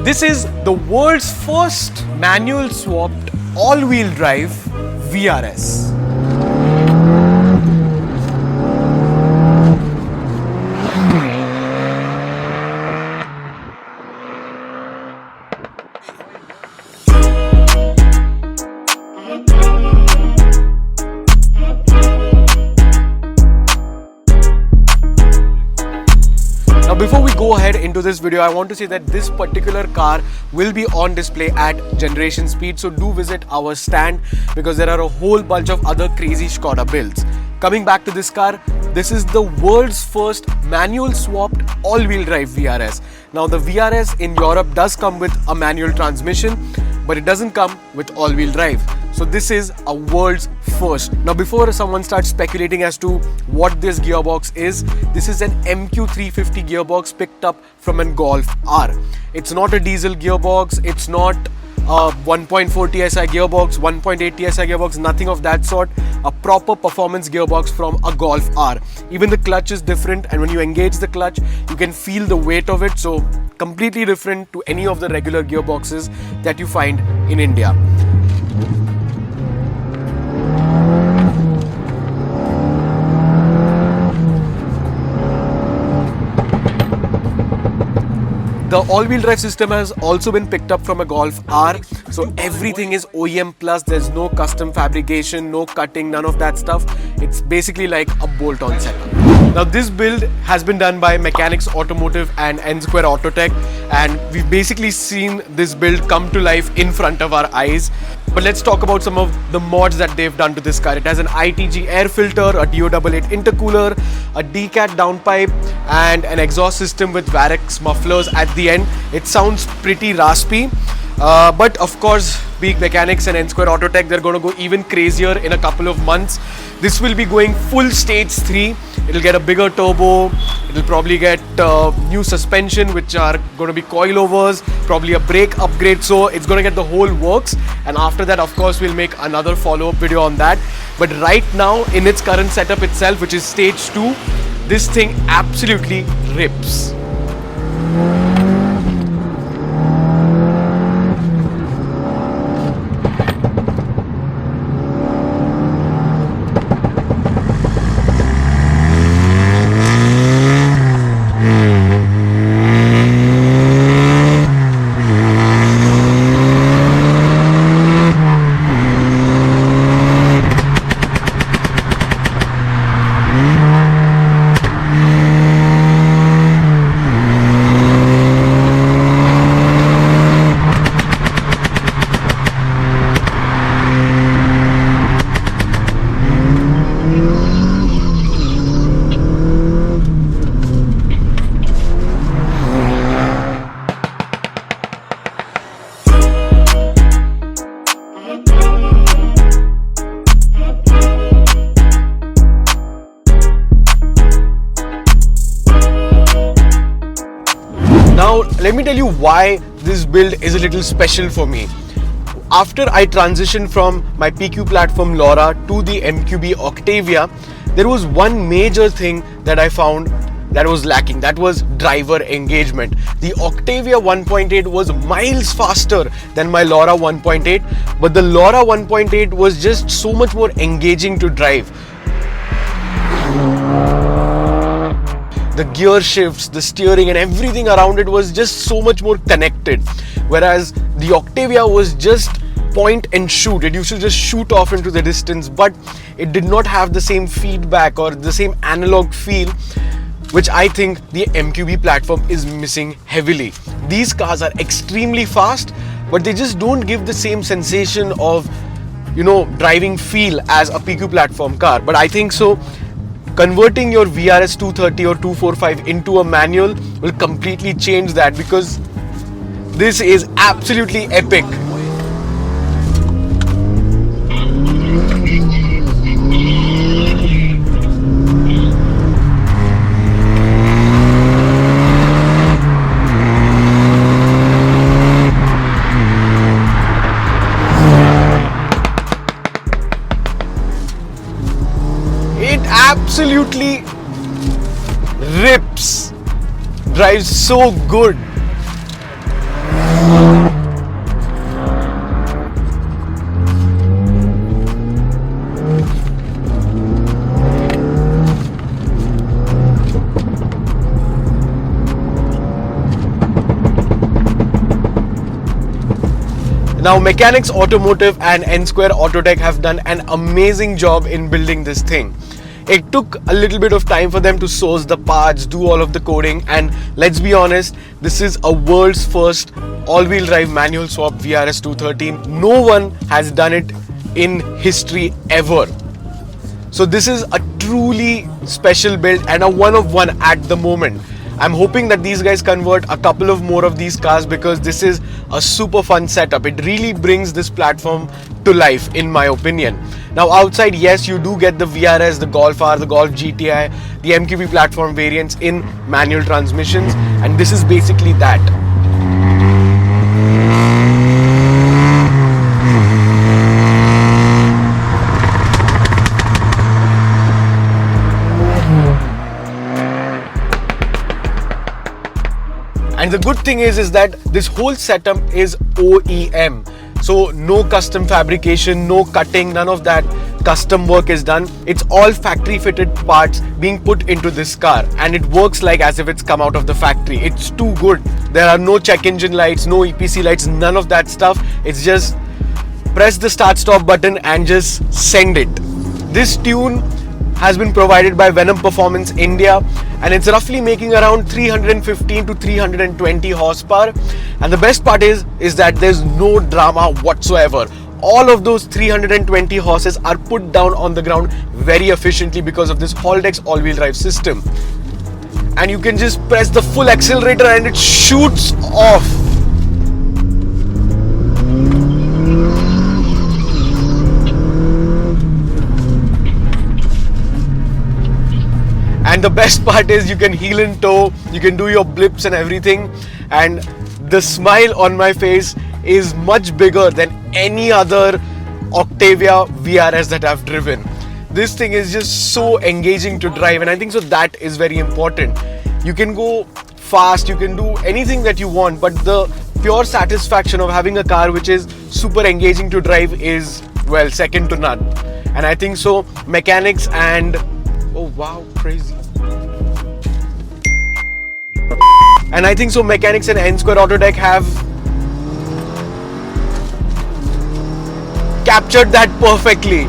This is the world's first manual swapped all-wheel drive VRS. Now before we go ahead into this video, I want to say that this particular car will be on display at Generation Speed, so do visit our stand because there are a whole bunch of other crazy Skoda builds. Coming back to this car, this is the world's first manual swapped all-wheel drive VRS. Now the VRS in Europe does come with a manual transmission, but it doesn't come with all-wheel drive. So this is a world's first. Now before someone starts speculating as to what this gearbox is, this is an MQ350 gearbox picked up from a Golf R. It's not a diesel gearbox, it's not a 1.4 TSI gearbox, 1.8 TSI gearbox, nothing of that sort. A proper performance gearbox from a Golf R. Even the clutch is different, and when you engage the clutch, you can feel the weight of it. So completely different to any of the regular gearboxes that you find in India. The all-wheel drive system has also been picked up from a Golf R, so everything is OEM plus. There's no custom fabrication, no cutting, none of that stuff. It's basically like a bolt-on setup. Now this build has been done by Mechanics Automotive and N Square Autotech, and we've basically seen this build come to life in front of our eyes. But let's talk about some of the mods that they've done to this car. It has an ITG air filter, a DO88 intercooler, a DCAT downpipe, and an exhaust system with Varex mufflers at the end. It sounds pretty raspy, but of course, being Mechanics and N Square Autotech, they're going to go even crazier in a couple of months. This will be going full stage 3. It'll get a bigger turbo. It'll probably get new suspension, which are going to be coilovers, probably a brake upgrade. So it's going to get the whole works. And after that, of course, we'll make another follow-up video on that. But right now, in its current setup itself, which is stage 2, this thing absolutely rips. Now, let me tell you why this build is a little special for me. After I transitioned from my PQ platform LoRa to the MQB Octavia, there was one major thing that I found that was lacking. That was driver engagement. The Octavia 1.8 was miles faster than my LoRa 1.8, but the LoRa 1.8 was just so much more engaging to drive. The gear shifts, the steering and everything around it was just so much more connected. Whereas the Octavia was just point and shoot. It used to just shoot off into the distance, but it did not have the same feedback or the same analog feel, which I think the MQB platform is missing heavily. These cars are extremely fast, but they just don't give the same sensation of, driving feel as a PQ platform car. But I think so. Converting your VRS230 or 245 into a manual will completely change that, because this is absolutely epic. Absolutely rips, drives so good. Now Mechanics Automotive and N Square Autotech have done an amazing job in building this thing. It took a little bit of time for them to source the parts, do all of the coding, and let's be honest, this is a world's first all-wheel drive manual swap VRS230. No one has done it in history ever. So this is a truly special build and a one of one at the moment. I'm hoping that these guys convert a couple of more of these cars because this is a super fun setup. It really brings this platform to life, in my opinion. Now outside, yes, you do get the VRS, the Golf R, the Golf GTI, the MQB platform variants in manual transmissions, and this is basically that. And the good thing is that this whole setup is OEM. So no custom fabrication, no cutting, none of that custom work is done. It's all factory fitted parts being put into this car, and it works like as if it's come out of the factory. It's too good. There are no check engine lights, no EPC lights, none of that stuff. It's just press the start stop button and just send it. This tune has been provided by Venom Performance India, and it's roughly making around 315 to 320 horsepower. And the best part is that there's no drama whatsoever. All of those 320 horses are put down on the ground very efficiently because of this Haldex all-wheel drive system. And you can just press the full accelerator and it shoots off. And the best part is you can heel and toe, you can do your blips and everything, and the smile on my face is much bigger than any other Octavia VRS that I've driven. This thing is just so engaging to drive, and I think so that is very important. You can go fast, you can do anything that you want, but the pure satisfaction of having a car which is super engaging to drive is, well, second to none. And I think so Mechanics and oh wow, crazy. And I think so Mechanics and N Square Autotech have captured that perfectly.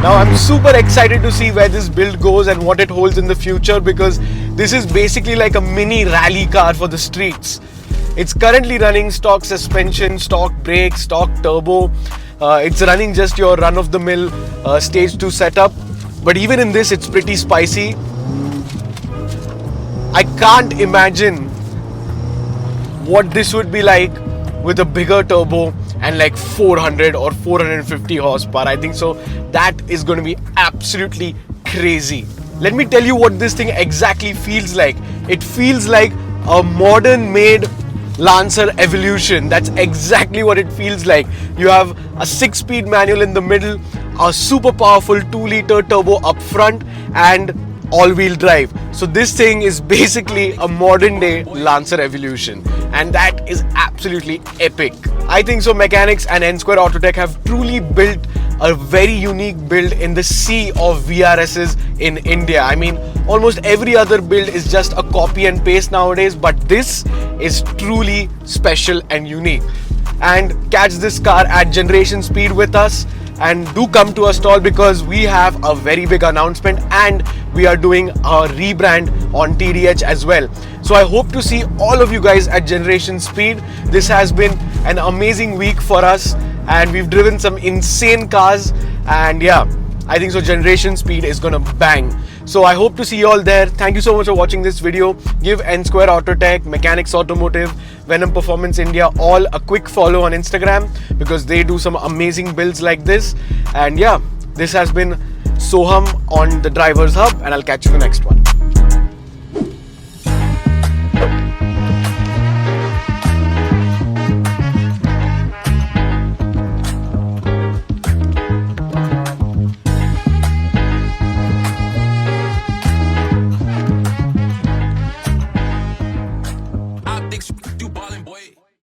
Now I'm super excited to see where this build goes and what it holds in the future, because this is basically like a mini rally car for the streets. It's currently running stock suspension, stock brakes, stock turbo. It's running just your run-of-the-mill stage 2 setup. But even in this, it's pretty spicy. I can't imagine what this would be like with a bigger turbo and like 400 or 450 horsepower. I think so that is going to be absolutely crazy. Let me tell you what this thing exactly feels like. It feels like a modern made Lancer Evolution. That's exactly what it feels like. You have a 6-speed manual in the middle, a super powerful 2-liter turbo up front, and all-wheel drive. So this thing is basically a modern day Lancer Evolution, and that is absolutely epic. I think so Mechanics and N Square Autotech have truly built a very unique build in the sea of VRSs in India. I mean, almost every other build is just a copy and paste nowadays, but this is truly special and unique. And catch this car at Generation Speed with us, and do come to our stall because we have a very big announcement and we are doing a rebrand on TDH as well. So I hope to see all of you guys at Generation Speed. This has been an amazing week for us and we've driven some insane cars, and yeah, I think so Generation Speed is gonna bang. So I hope to see you all there. Thank you so much for watching this video. Give N Square Autotech, Mechanics Automotive, Venom Performance India all a quick follow on Instagram because they do some amazing builds like this. And yeah, this has been Soham on the Drivers Hub, and I'll catch you in the next one.